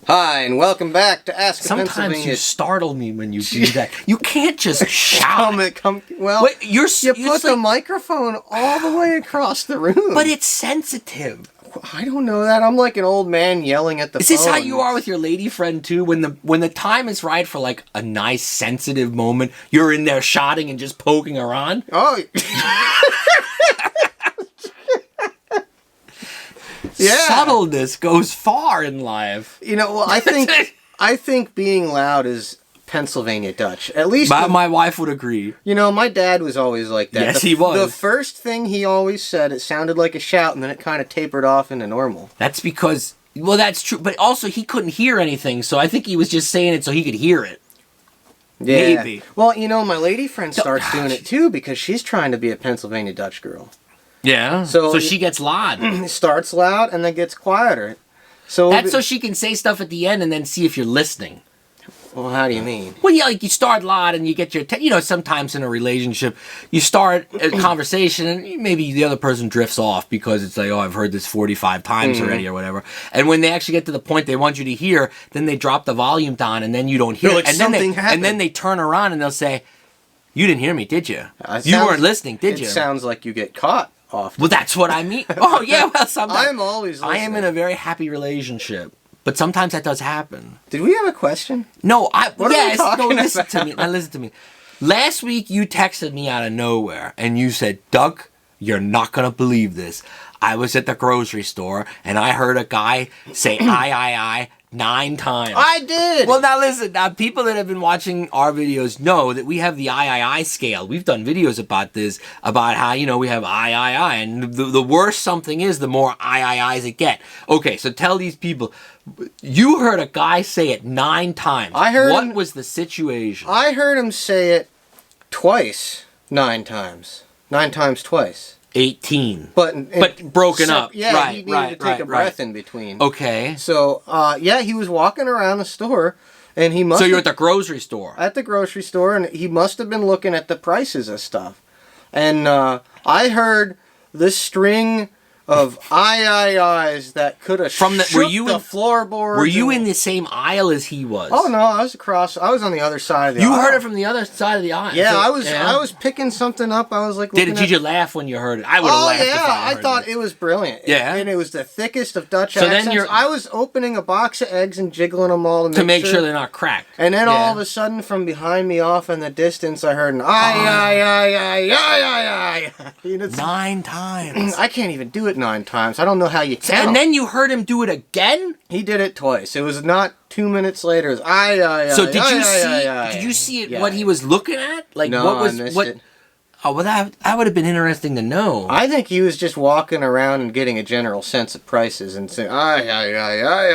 Hi, and welcome back to Ask a Sometimes Pennsylvania. you startle me when you do that. You can't just shout. Well, Wait, you put the microphone all the way across the room. But it's sensitive. I don't know that. I'm like an old man yelling at the phone. Is this how you are with your lady friend too? When the time is right for like a nice sensitive moment, you're in there shouting and just poking her on? Oh. Yeah. Subtleness goes far in life. You know, well, I think being loud is Pennsylvania Dutch. At least my wife would agree. You know, my dad was always like that. Yes, he was. The first thing he always said, it sounded like a shout, and then it kind of tapered off into normal. That's because, well, that's true. But also, he couldn't hear anything, so I think he was just saying it so he could hear it. Yeah. Maybe. Well, you know, my lady friend starts doing it too because she's trying to be a Pennsylvania Dutch girl. Yeah. So she gets loud. It starts loud and then gets quieter. So that's so she can say stuff at the end and then see if you're listening. Well, how do you mean? Well, yeah, like you start loud and you get your... sometimes in a relationship, you start a conversation and maybe the other person drifts off because it's like, oh, I've heard this 45 times already or whatever. And when they actually get to the point they want you to hear, then they drop the volume down and then you don't hear it. And then they turn around and they'll say, you didn't hear me, did you? You weren't listening, did you? It sounds like you get caught often. Well, that's what I mean. Oh, yeah, well, sometimes. I'm always listening. I am in a very happy relationship. But sometimes that does happen. Did we have a question? No, listen to me. Now listen to me. Last week you texted me out of nowhere and you said, Doug, you're not going to believe this. I was at the grocery store and I heard a guy say I 9 times. I did. Well, now listen. Now, people that have been watching our videos know that we have the I scale. We've done videos about this, about how, we have I. And the worse something is, the more I's it get. Okay, so tell these people, you heard a guy say it 9 times. What was the situation? I heard him say it twice, 9 times. 9 times twice. 18. But broken up. Yeah, right, he needed to take a breath in between. Okay. So, he was walking around the store, and he must... So you're at the grocery store? At the grocery store, and he must have been looking at the prices of stuff. And I heard this string of I's that could have shook the floorboards. Were you in the same aisle as he was? Oh, no, I was on the other side of the aisle. You heard it from the other side of the aisle? Yeah, I was picking something up. I was like... Did you laugh when you heard it? I would have laughed if I thought it was brilliant. Yeah? And it was the thickest of Dutch accents. I was opening a box of eggs and jiggling them all to make sure they're not cracked. And then all of a sudden, from behind me off in the distance, I heard an I. 9 times. I can't even do it 9 times. I don't know how you count. And then you heard him do it again? He did it twice. It was not 2 minutes later. It was So did you see it? What he was looking at? Like no, what was I missed what? It. Oh, well, that would have been interesting to know. I think he was just walking around and getting a general sense of prices and saying, I'd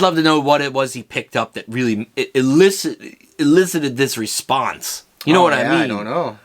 love to know what it was he picked up that really elicited this response. You know what I mean? I don't know.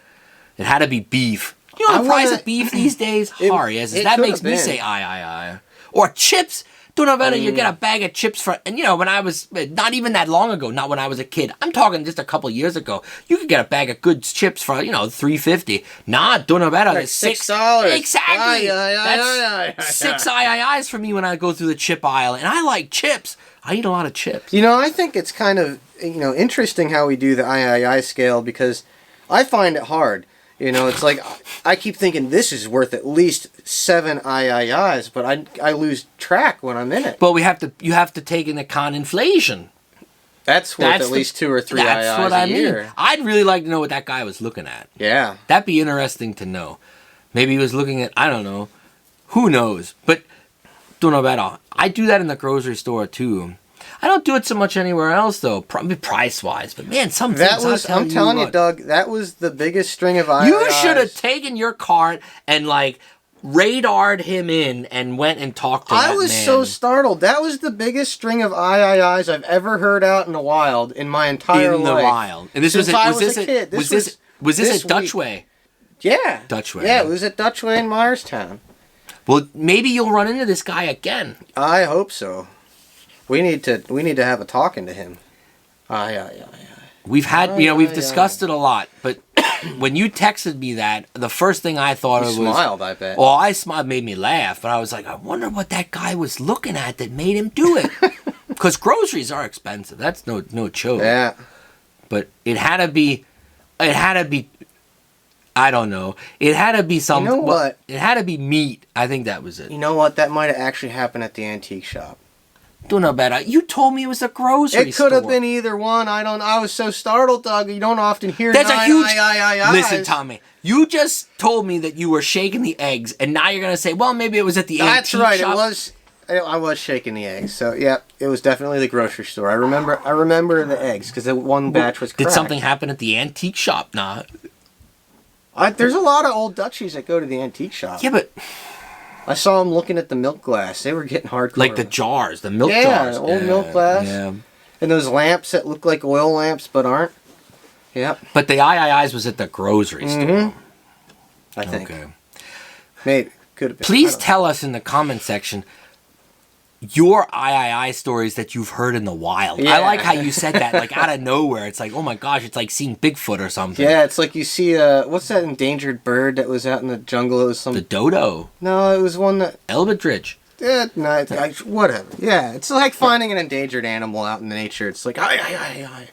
It had to be beef. You know the price of beef these days? That makes me say I. Or chips. Don't know better. You get a bag of chips for, and when I was, not even that long ago, not when I was a kid, I'm talking just a couple years ago, you could get a bag of good chips for, $3.50. Nah, don't know better. Like $6. Exactly. That's 6 I's for me when I go through the chip aisle, and I like chips. I eat a lot of chips. I think it's kind of, interesting how we do the I scale because I find it hard. It's like, I keep thinking this is worth at least 7 I's, but I lose track when I'm in it. But you have to take into account inflation. That's worth at least 2 or 3 I's That's what I year. mean. I'd really like to know what that guy was looking at. Yeah. That'd be interesting to know. Maybe he was looking at, I don't know. Who knows? But don't know about all. I do that in the grocery store too. I don't do it so much anywhere else, though, probably price-wise. But, man, some things I'm telling you, Doug, that was the biggest string of I's. You should have taken your cart and, radared him in and went and talked to that man. I was so startled. That was the biggest string of I's I've ever heard out in the wild in my entire life. In the wild. And this was a kid. Was this at Dutchway? Yeah. Dutchway. Yeah, it was at Dutchway in Myerstown. Well, maybe you'll run into this guy again. I hope so. We need to have a talking to him. We've had, we've discussed it a lot, but when you texted me that, the first thing I thought of was... You smiled, I bet. Well, I smiled, made me laugh, but I was like, I wonder what that guy was looking at that made him do it. Because groceries are expensive. That's no joke. Yeah. But it had to be. I don't know. It had to be something. You know what? It had to be meat. I think that was it. You know what? That might have actually happened at the antique shop. Do know better. You told me it was a grocery store. It could have been either one. I was so startled, Doug. You don't often hear That's a huge. eyes. Listen, Tommy. You just told me that you were shaking the eggs, and now you're gonna say, "Well, maybe it was at the antique shop." That's right. It was. I was shaking the eggs. So yeah, it was definitely the grocery store. I remember the eggs because the one batch was cracked. Did something happen at the antique shop? Nah. There's a lot of old Dutchies that go to the antique shop. Yeah, but I saw them looking at the milk glass. They were getting hardcore. like the jars, the milk jars. Yeah, old milk glass. Yeah. And those lamps that look like oil lamps but aren't. Yep. But the IIIs was at the grocery store. I think. Okay. Maybe. Could have been. Please tell us in the comment section your III stories that you've heard in the wild. Yeah. I like how you said that, like out of nowhere. It's like, oh my gosh, it's like seeing Bigfoot or something. Yeah, it's like you see, what's that endangered bird that was out in the jungle? It was some... The dodo. No, it was one that... Elbitridge. Yeah, no, whatever. Yeah, it's like finding an endangered animal out in nature. It's like, I.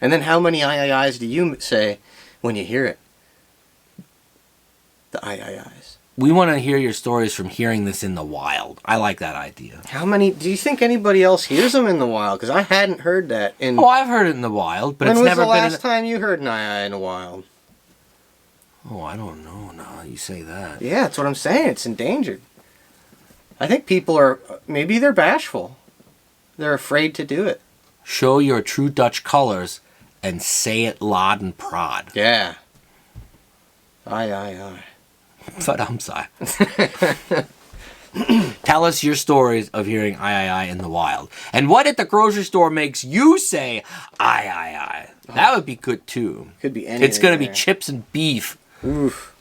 And then how many IIIs do you say when you hear it? The IIIs. We want to hear your stories from hearing this in the wild. I like that idea. How many... Do you think anybody else hears them in the wild? Because I hadn't heard that in... Oh, I've heard it in the wild, but it's never been... When was the last time you heard an II in the wild? Oh, I don't know now you say that. Yeah, that's what I'm saying. It's endangered. I think people are... Maybe they're bashful. They're afraid to do it. Show your true Dutch colors and say it loud and prod. Yeah. II. But I'm sorry. Tell us your stories of hearing III in the wild. And what at the grocery store makes you say III? That would be good too. Could be anything. It's going to be there. chips and beef. Oof.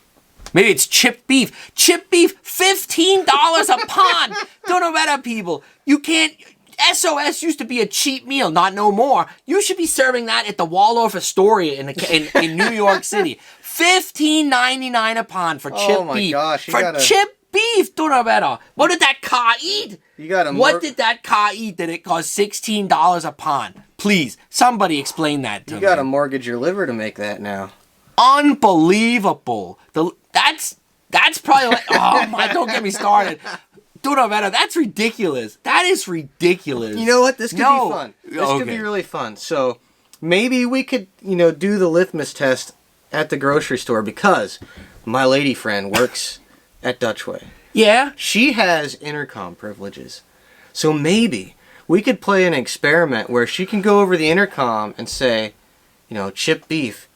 Maybe it's chip beef. Chip beef, $15 a pound. Don't know better, people. You can't... SOS used to be a cheap meal, not no more. You should be serving that at the Waldorf Astoria in New York City. $15.99 a pound for chip beef. Oh my gosh. Chip beef, don't know better. What did that car eat? What did that car eat that it cost $16 a pound? Please, somebody explain that to me. You gotta mortgage your liver to make that now. Unbelievable. That's probably like, oh my, don't get me started. Do no better. That's ridiculous. That is ridiculous. You know what? This could be fun. This could be really fun. So maybe we could, do the litmus test at the grocery store because my lady friend works at Dutchway. Yeah? She has intercom privileges. So maybe we could play an experiment where she can go over the intercom and say, chip beef.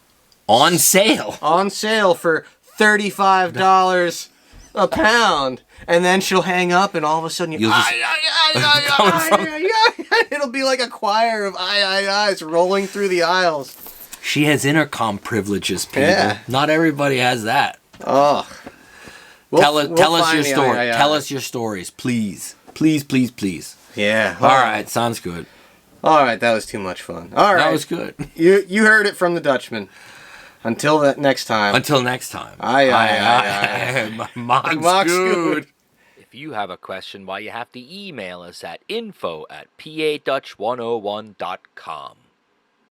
On sale. On sale for $35 a pound. And then she'll hang up, and all of a sudden it'll be like a choir of IIIs rolling through the aisles. She has intercom privileges, people. Yeah. Not everybody has that. Oh. Tell us your story. Tell us your stories, please. Please, please, please. Yeah. All right, sounds good. All right, that was too much fun. All right. That was good. You heard it from the Dutchman. Until next time. Aye. Mock's good. If you have a question, you have to email us at info@padutch101.com.